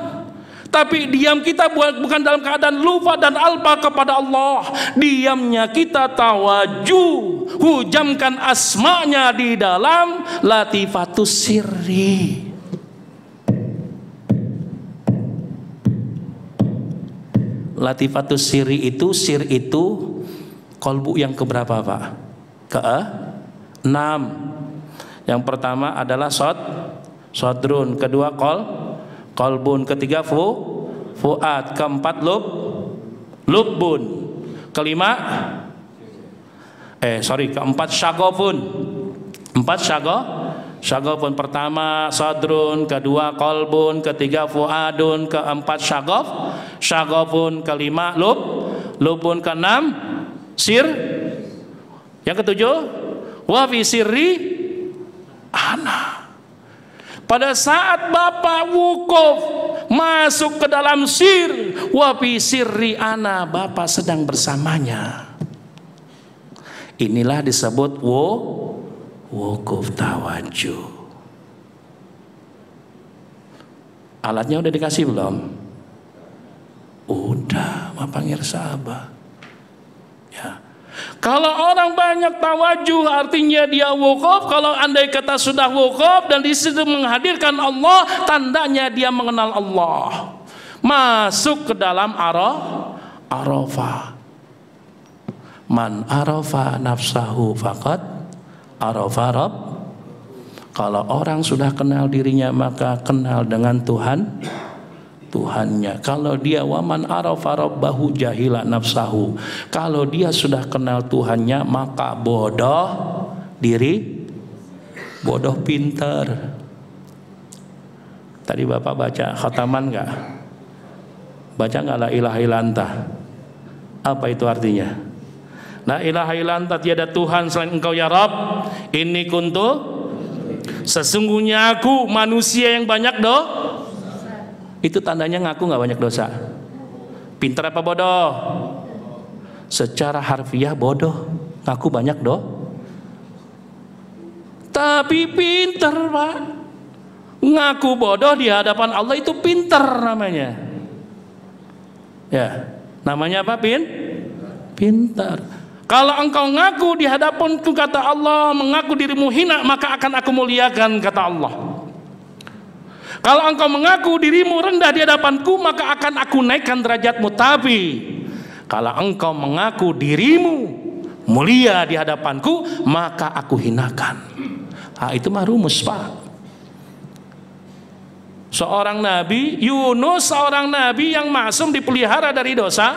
tapi diam kita bukan dalam keadaan lupa dan alpa kepada Allah. Diamnya kita tawajuh, hujamkan asma'nya di dalam latifatus sirri. Latifatus sirri itu, sir itu kolbu yang keberapa Pak? Ke-6. Yang pertama adalah sodrun, kedua kolbun, ketiga fuad, keempat lubbun, keempat syagofun. Syagofun, pertama sodrun, kedua kolbun, ketiga fuadun, keempat syagofun, kelima lubbun, keenam sir, yang ketujuh wa fi sirri ana. Pada saat Bapak wukuf masuk ke dalam sir, wa fi sirri ana, Bapak sedang bersamanya. Inilah disebut wukuf tawajuh. Alatnya udah dikasih belum? Udah, panggil sahabat. Ya. Kalau orang banyak tawajuh, artinya dia wukuf. Kalau andai kata sudah wukuf dan di situ menghadirkan Allah, tandanya dia mengenal Allah. Masuk ke dalam Arafah. Man arafa nafsahu faqad arafa Rabb. Kalau orang sudah kenal dirinya, maka kenal dengan Tuhannya. Kalau dia waman arafa rabbahu jahila nafsahu, kalau dia sudah kenal Tuhannya, maka bodoh diri, bodoh pintar. Tadi Bapak baca khataman nggak? Baca nggak la ilaha illallah? Apa itu artinya? La ilaha illa anta, tiada Tuhan selain Engkau ya Rabb. Inni kuntu, sesungguhnya aku manusia yang banyak Itu tandanya ngaku nggak banyak dosa. Pintar apa bodoh? Secara harfiah bodoh, ngaku banyak tapi pintar Pak. Ngaku bodoh di hadapan Allah itu pintar namanya. Ya, namanya apa? Pintar. Kalau engkau ngaku di hadapanku, kata Allah, mengaku dirimu hina, maka akan aku muliakan, kata Allah. Kalau engkau mengaku dirimu rendah di hadapanku, maka akan aku naikkan derajatmu. Tapi kalau engkau mengaku dirimu mulia di hadapanku, maka aku hinakan. Itu mah rumus Pak. Seorang nabi, Yunus, seorang nabi yang maksum, dipelihara dari dosa,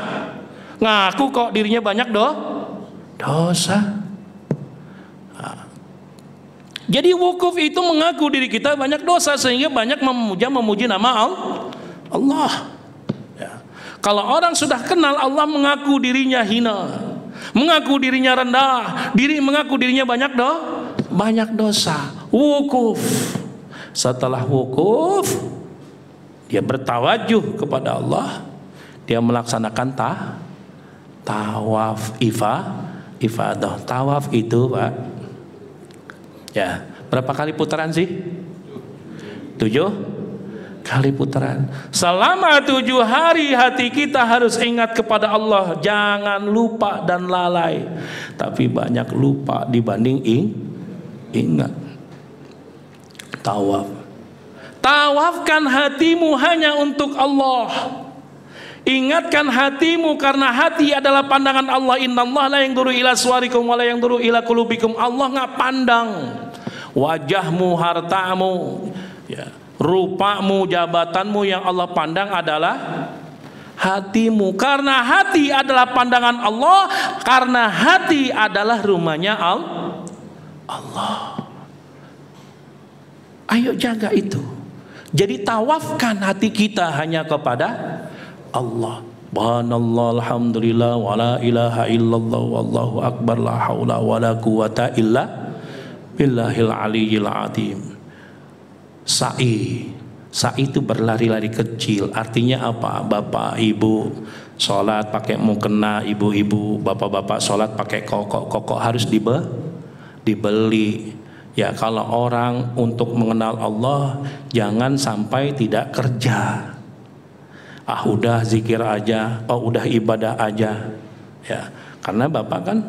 ngaku kok dirinya banyak dosa. Jadi wukuf itu mengaku diri kita banyak dosa, sehingga banyak memuji nama Allah. Ya. Kalau orang sudah kenal Allah, mengaku dirinya hina, mengaku dirinya rendah, mengaku dirinya banyak dosa. Wukuf. Setelah wukuf, dia bertawajuh kepada Allah, dia melaksanakan tawaf ifadah. Tawaf itu Pak, ya, berapa kali putaran sih? 7 kali putaran. Selama 7 hari hati kita harus ingat kepada Allah, jangan lupa dan lalai. Tapi banyak lupa dibanding ingat. Tawafkan hatimu hanya untuk Allah. Ingatkan hatimu, karena hati adalah pandangan Allah. Innallaha la yanzuru ila suwarikum wa la yanzuru ila qulubikum. Allah nggak pandang wajahmu, hartamu, ya, rupamu, jabatanmu. Yang Allah pandang adalah hatimu. Karena hati adalah pandangan Allah, karena hati adalah rumahnya Allah. Ayo jaga itu. Jadi tawafkan hati kita hanya kepada Allah. Subhanallah, alhamdulillah, wa la ilaha illallah, wallahu akbar, la haula wa la quwata illa billahil aliyyil azim. Sa'i itu berlari-lari kecil. Artinya apa? Bapak ibu sholat pakai mukena, ibu-ibu bapak-bapak sholat pakai kokok harus dibeli. Ya, kalau orang untuk mengenal Allah, jangan sampai tidak kerja. Udah zikir aja, udah ibadah aja. Ya, karena bapak kan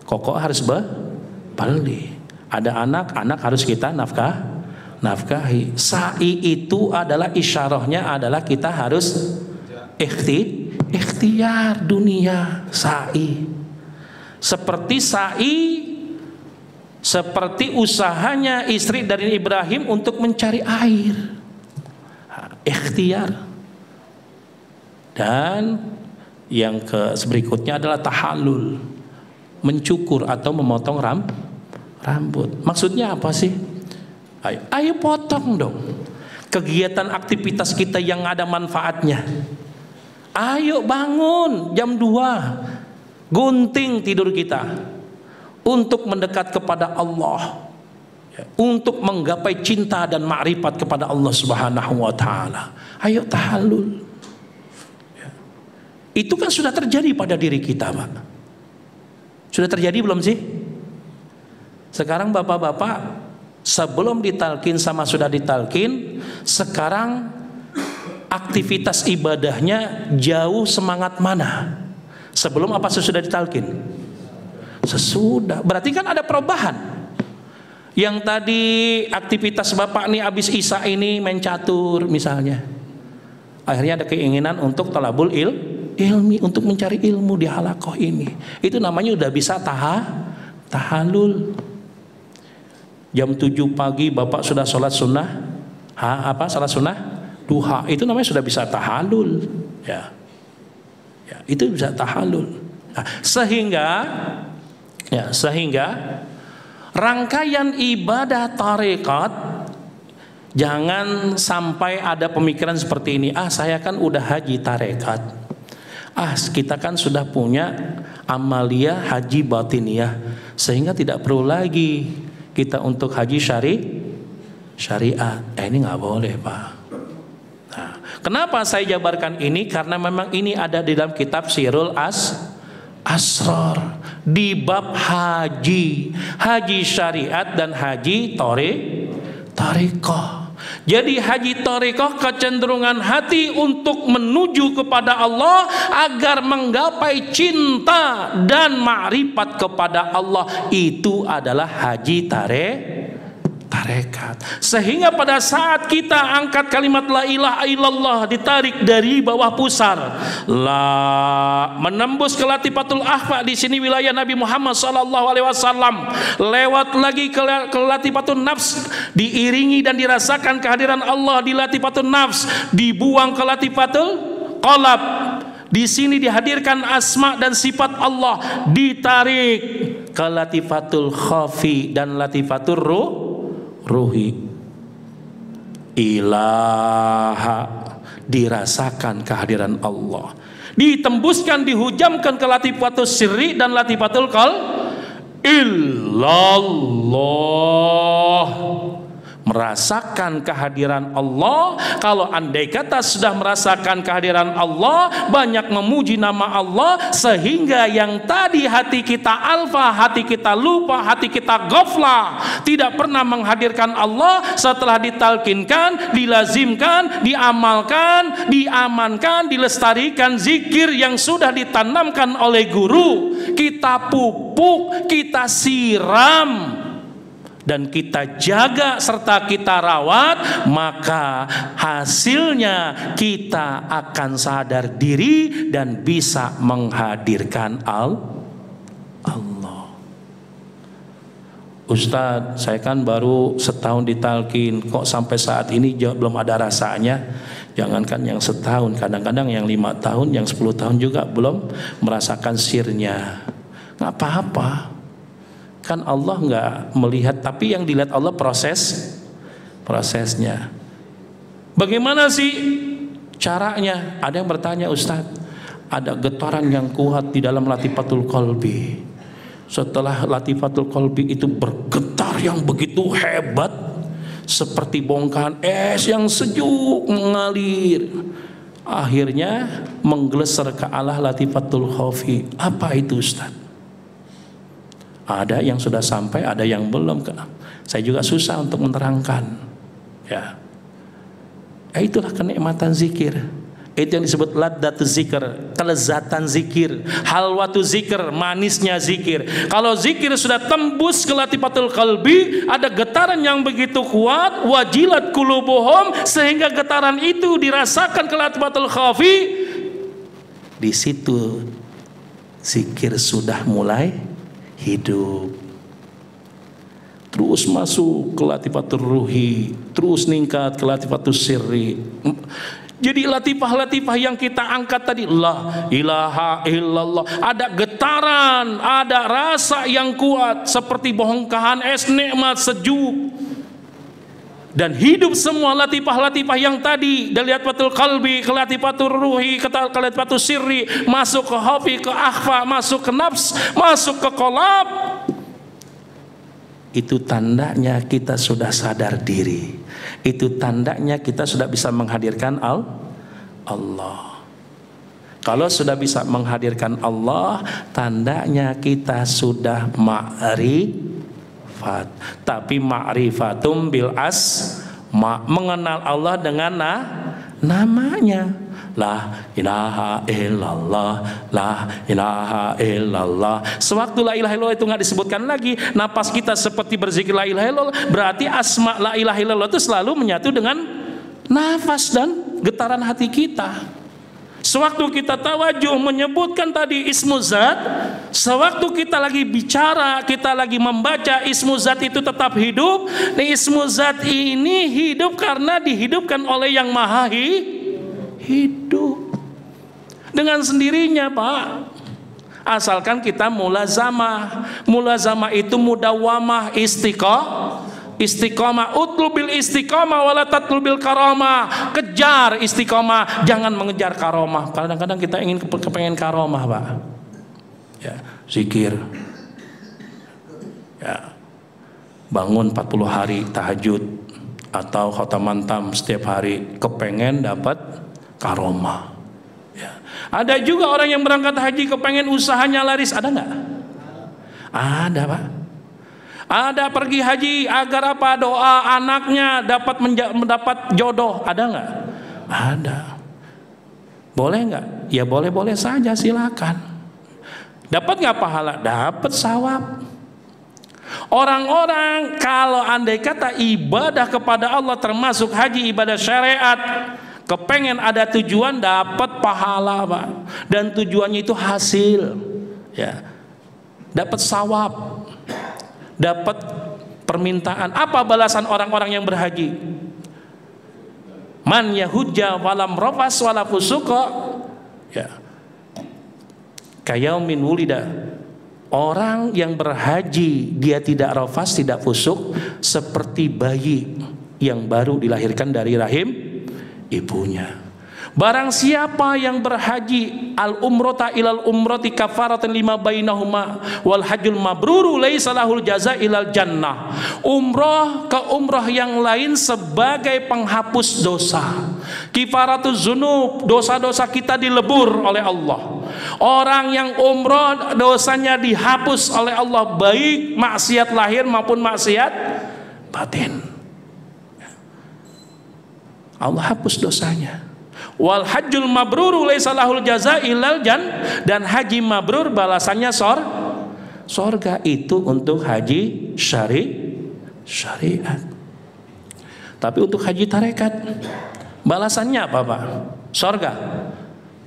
kokok harus beli. Ada anak harus kita nafkahi. Sa'i itu adalah isyarahnya adalah kita harus ikhtiar dunia. Sa'i seperti usahanya istri dari Ibrahim untuk mencari air, ikhtiar. Dan yang berikutnya adalah tahallul, mencukur atau memotong rambut. Maksudnya apa sih? Ayo potong dong kegiatan aktivitas kita yang ada manfaatnya. Ayo bangun jam 2, gunting tidur kita untuk mendekat kepada Allah, ya, untuk menggapai cinta dan ma'rifat kepada Allah Subhanahu wa ta'ala. Ayo tahallul. Ya. Itu kan sudah terjadi pada diri kita, Pak. Sudah terjadi belum sih? Sekarang bapak-bapak sebelum ditalkin sama sudah ditalkin, sekarang aktivitas ibadahnya jauh semangat mana? Sebelum apa sesudah ditalkin? Sesudah. Berarti kan ada perubahan. Yang tadi aktivitas bapak nih abis isya ini main catur misalnya, akhirnya ada keinginan untuk talabul ilmi, untuk mencari ilmu di halaqah ini. Itu namanya udah bisa tahallul. Jam 7 pagi bapak sudah sholat sunnah. Sholat sunnah duha, itu namanya sudah bisa tahallul. Ya, itu bisa tahallul. Nah, sehingga rangkaian ibadah tarekat, jangan sampai ada pemikiran seperti ini. Saya kan udah haji tarekat, Kita kan sudah punya amalia haji batiniyah, sehingga tidak perlu lagi kita untuk haji syariat. Ini nggak boleh, Pak. Nah, kenapa saya jabarkan ini? Karena memang ini ada di dalam kitab Sirul Asrar di bab haji syariat dan haji thariqah. Jadi haji thariqah kecenderungan hati untuk menuju kepada Allah agar menggapai cinta dan ma'rifat kepada Allah, itu adalah haji tarekat. Sehingga pada saat kita angkat kalimat la ilaha illallah, ditarik dari bawah pusar, la menembus ke latifatul akhfa, di sini wilayah Nabi Muhammad SAW, lewat lagi ke latifatun nafs, diiringi dan dirasakan kehadiran Allah di latifatun nafs, dibuang ke latifatul qalab. Di sini dihadirkan asma dan sifat Allah, ditarik ke latifatul khafi dan latifatul ruhi. Ilaha, dirasakan kehadiran Allah, ditembuskan, dihujamkan ke latifatul sirri dan latifatul illallah, merasakan kehadiran Allah. Kalau andai kata sudah merasakan kehadiran Allah, banyak memuji nama Allah, sehingga yang tadi hati kita alfa, hati kita lupa, hati kita ghaflah, tidak pernah menghadirkan Allah, setelah ditalkinkan, dilazimkan, diamalkan, diamankan, dilestarikan zikir yang sudah ditanamkan oleh guru, kita pupuk, kita siram, dan kita jaga serta kita rawat, maka hasilnya kita akan sadar diri dan bisa menghadirkan Allah. Ustadz, saya kan baru setahun ditalkin, kok sampai saat ini belum ada rasanya? Jangankan yang setahun, kadang-kadang yang 5 tahun, yang 10 tahun juga belum merasakan sirnya. Nggak apa-apa, kan Allah nggak melihat, tapi yang dilihat Allah prosesnya. Bagaimana sih caranya? Ada yang bertanya, Ustadz, ada getaran yang kuat di dalam latifatul qalbi. Setelah latifatul qalbi itu bergetar yang begitu hebat, seperti bongkahan es yang sejuk mengalir, akhirnya menggeleser ke arah latifatul khafi. Apa itu, Ustadz? Ada yang sudah sampai, ada yang belum. Saya juga susah untuk menerangkan. Ya, itulah kenikmatan zikir. Itu yang disebut ladatu zikir, kelezatan zikir, halwatu zikir, manisnya zikir. Kalau zikir sudah tembus ke latifatul qalbi, ada getaran yang begitu kuat, wajilat qulubuhum, sehingga getaran itu dirasakan ke latifatul khafi. Di situ zikir sudah mulai hidup, terus masuk ke latifatul ruhi, terus ningkat ke latifatul sirri. Jadi latifah-latifah yang kita angkat tadi, la ilaha illallah, ada getaran, ada rasa yang kuat seperti bongkahan es nikmat sejuk, dan hidup semua latifah-latifah yang tadi dari latifatul qalbi ke latifatul ruhi, ke latifatul sirri, masuk ke hafi, ke akhfa, masuk ke nafs, masuk ke qalab. Itu tandanya kita sudah sadar diri, itu tandanya kita sudah bisa menghadirkan Allah. Kalau sudah bisa menghadirkan Allah, tandanya kita sudah ma'rifat. Tapi ma'rifatum bil mengenal Allah dengan namanya. La ilaha illallah, la ilaha illallah. Sewaktu la ilaha illallah itu nggak disebutkan lagi, napas kita seperti berzikir la ilaha illallah, berarti asma la ilaha illallah itu selalu menyatu dengan nafas dan getaran hati kita. Sewaktu kita tawajuh menyebutkan tadi ismu zat, sewaktu kita lagi bicara, kita lagi membaca, ismu zat itu tetap hidup. Nih, ismu zat ini hidup karena dihidupkan oleh yang maha hidup dengan sendirinya, Pak. Asalkan kita mulazamah. Mulazamah itu mudawamah, Istiqomah, utlubil istiqomah wala tatlubil karomah. Kejar istiqomah, jangan mengejar karomah. Kadang-kadang kita ingin kepengen karomah, Pak. Ya, zikir. Ya. Bangun 40 hari tahajud atau khotaman tam setiap hari, kepengen dapat karomah. Ya. Ada juga orang yang berangkat haji kepengen usahanya laris, ada nggak? Ada, Pak. Ada pergi haji agar apa? Doa anaknya dapat mendapat jodoh, ada nggak? Ada. Boleh nggak? Ya boleh-boleh saja, silakan. Dapat nggak pahala? Dapat sawab. Orang-orang kalau andai kata ibadah kepada Allah termasuk haji ibadah syariat, kepengen ada tujuan dapat pahala, Pak. Dan tujuannya itu hasil, ya, dapat sawab, dapat permintaan. Apa balasan orang-orang yang berhaji? Man yahujja walam rafas wala fusuqa, ya, kayaumin wulida. Orang yang berhaji dia tidak rafas, tidak fusuk, seperti bayi yang baru dilahirkan dari rahim ibunya. Barang siapa yang berhaji al umrata ilal umrati kafaratan lima bainahuma wal hajjul mabruru laisa lahul jaza ilal jannah. Umrah ke umrah yang lain sebagai penghapus dosa. Kifaratuz dzunub, dosa-dosa kita dilebur oleh Allah. Orang yang umrah dosanya dihapus oleh Allah, baik maksiat lahir maupun maksiat batin. Allah hapus dosanya. Wal hajjul mabrur laisa lahul jaza illal dan haji mabrur balasannya sorga. Itu untuk haji syariat. Tapi untuk haji tarekat balasannya apa, Pak? Sorga.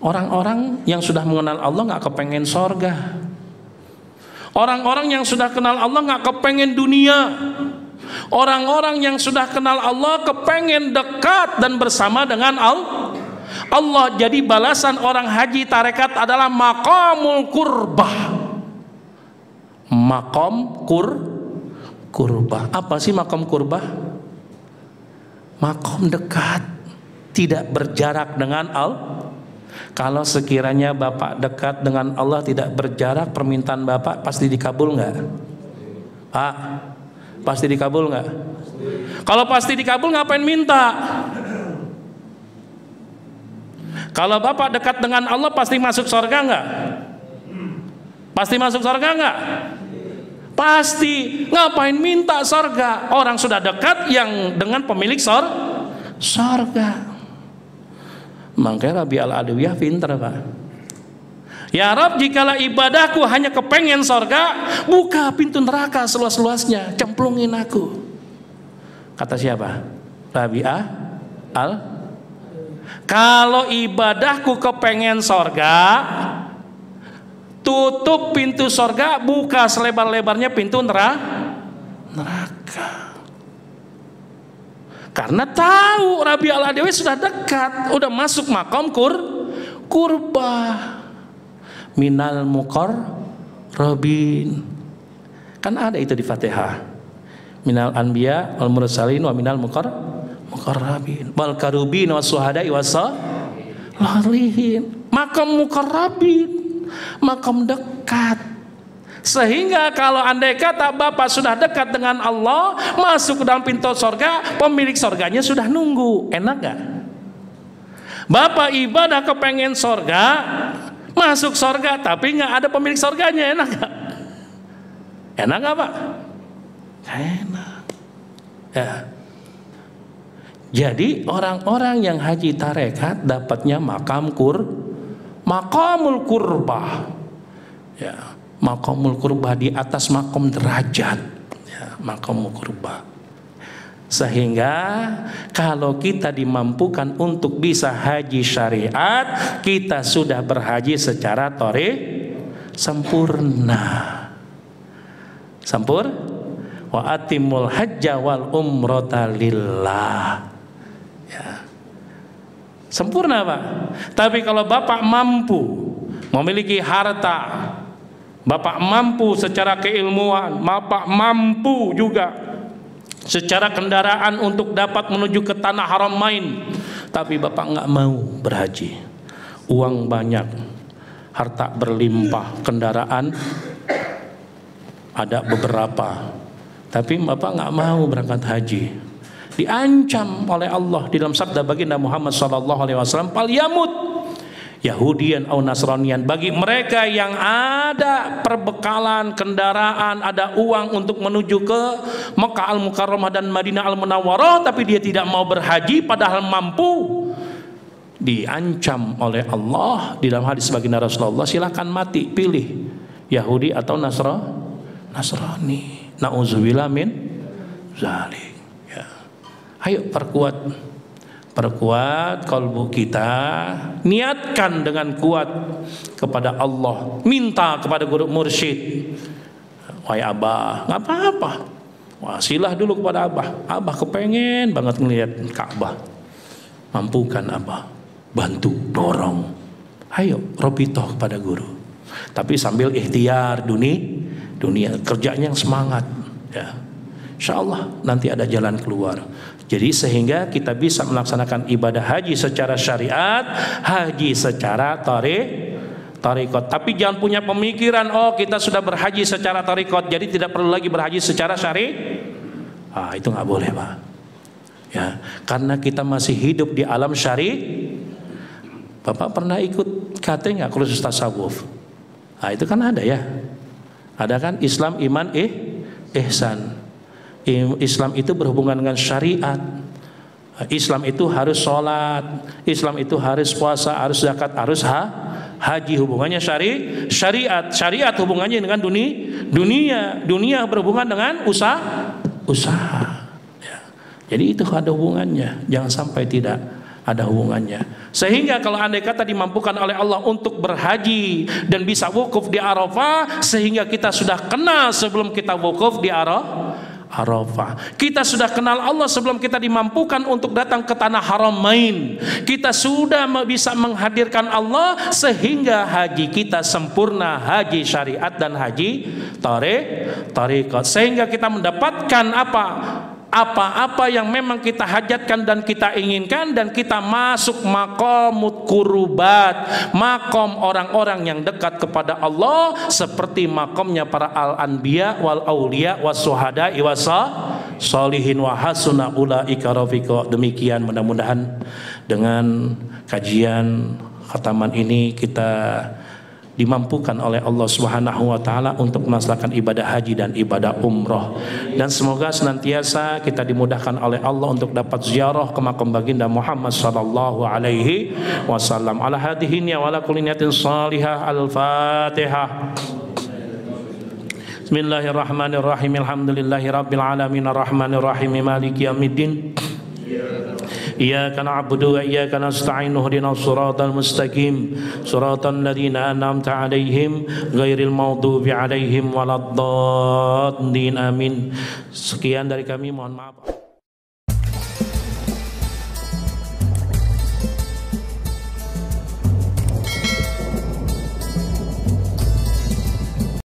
Orang-orang yang sudah mengenal Allah nggak kepengen sorga. Orang-orang yang sudah kenal Allah nggak kepengen dunia. Orang-orang yang sudah kenal Allah kepengen dekat dan bersama dengan Allah. Jadi balasan orang haji tarekat adalah maqamul qurbah. Maqam qurbah. Apa sih maqam qurbah? Maqam dekat, tidak berjarak dengan Allah. Kalau sekiranya Bapak dekat dengan Allah, tidak berjarak, permintaan Bapak pasti dikabul nggak? Pak, pasti dikabul nggak? Kalau pasti dikabul, ngapain minta? Kalau Bapak dekat dengan Allah pasti masuk surga nggak? Pasti masuk surga nggak? Pasti. Ngapain minta surga? Orang sudah dekat yang dengan pemilik surga. Makanya Rabi al-Adawiyah pintar, Pak. Ya Rab, jikalau ibadahku hanya kepengen surga, buka pintu neraka seluas-luasnya, cemplungin aku. Kata siapa? Rabi'ah al. Kalau ibadahku kepengen surga, tutup pintu surga, buka selebar-lebarnya pintu neraka. Karena tahu Rabi al-Adawi sudah dekat, udah masuk maqam qurbah. Minal muqarrabin. Kan ada itu di Fatihah. Minal anbiya wal mursalin wa minal muqarrabin wal karubin was suhada'i wasalihin. Makam muqarrabin, makam dekat. Sehingga kalau andai kata Bapak sudah dekat dengan Allah, masuk ke dalam pintu surga, pemilik surganya sudah nunggu. Enak gak? Bapak ibadah kepengen surga, masuk surga tapi nggak ada pemilik surganya, enak gak? Enak gak, Pak? Enak. Ya. Jadi orang-orang yang haji tarekat dapatnya maqamul qurbah. Ya, maqamul qurbah di atas maqam derajat. Ya, maqamul qurbah. Sehingga kalau kita dimampukan untuk bisa haji syariat, kita sudah berhaji secara sempurna. Wa atimul hajja wal umrata lillah. Ya. Sempurna, Pak. Tapi kalau Bapak mampu memiliki harta, Bapak mampu secara keilmuan, Bapak mampu juga secara kendaraan untuk dapat menuju ke tanah Haramain, tapi bapak nggak mau berhaji. Uang banyak, harta berlimpah, kendaraan ada beberapa, tapi bapak nggak mau berangkat haji. Diancam oleh Allah di dalam sabda baginda Muhammad SAW, "Fal yamut Yahudian atau Nasranian," bagi mereka yang ada perbekalan kendaraan, ada uang untuk menuju ke Mekah Al-Mukarramah dan Madinah Al-Munawwarah, tapi dia tidak mau berhaji padahal mampu, diancam oleh Allah di dalam hadis baginda Rasulullah, silakan mati, pilih Yahudi atau Nasrani. Nauzubillah min zalik. Ya. Ayo perkuat kalbu kita, niatkan dengan kuat kepada Allah, minta kepada guru mursyid. Wahai abah, nggak apa-apa, wasilah dulu kepada abah kepengen banget ngelihat Ka'bah, mampukan abah, bantu, dorong, ayo robitoh kepada guru, tapi sambil ikhtiar dunia kerjanya yang semangat, ya. Insya Allah nanti ada jalan keluar. Jadi sehingga kita bisa melaksanakan ibadah haji secara syariat, haji secara tarikot. Tapi jangan punya pemikiran, oh kita sudah berhaji secara tarikot, jadi tidak perlu lagi berhaji secara itu nggak boleh, Pak. Ya, karena kita masih hidup di alam Bapak pernah ikut KT nggak, kursus tasawuf? Nah, itu kan ada ya. Ada kan Islam, iman, ihsan. Islam itu berhubungan dengan syariat. Islam itu harus sholat, Islam itu harus puasa, harus zakat, harus haji. Hubungannya syariat. Syariat hubungannya dengan dunia berhubungan dengan usaha. Ya. Jadi itu ada hubungannya. Jangan sampai tidak ada hubungannya. Sehingga kalau andai kata dimampukan oleh Allah untuk berhaji dan bisa wukuf di Arafah, sehingga kita sudah kenal sebelum kita wukuf di Arafah. Kita sudah kenal Allah sebelum kita dimampukan untuk datang ke tanah Haramain. Kita sudah bisa menghadirkan Allah sehingga haji kita sempurna, haji syariat dan haji tariqat. Sehingga kita mendapatkan apa-apa yang memang kita hajatkan dan kita inginkan, dan kita masuk maqamut qurubat, makom orang-orang yang dekat kepada Allah, seperti makomnya para al-anbiya wal auliya was syuhada was sholihin wa hasuna ulaika rafiqa. Demikian, mudah-mudahan dengan kajian khataman ini kita dimampukan oleh Allah Subhanahu wa taala untuk melaksanakan ibadah haji dan ibadah umroh, dan semoga senantiasa kita dimudahkan oleh Allah untuk dapat ziarah ke makam baginda Muhammad sallallahu alaihi wasallam. Ala hadhihi wa ala kulli niyatin salihah. Al-Fatihah. Bismillahirrahmanirrahim. Alhamdulillahi rabbil alamin arrahmanir rahim maliki yaumiddin. Iyyaka na'budu wa iyyaka nasta'in ihdinas siratal mustaqim siratal ladzina an'amta 'alaihim ghairil maghdubi 'alaihim waladdallin. Amin. Sekian dari kami, mohon maaf.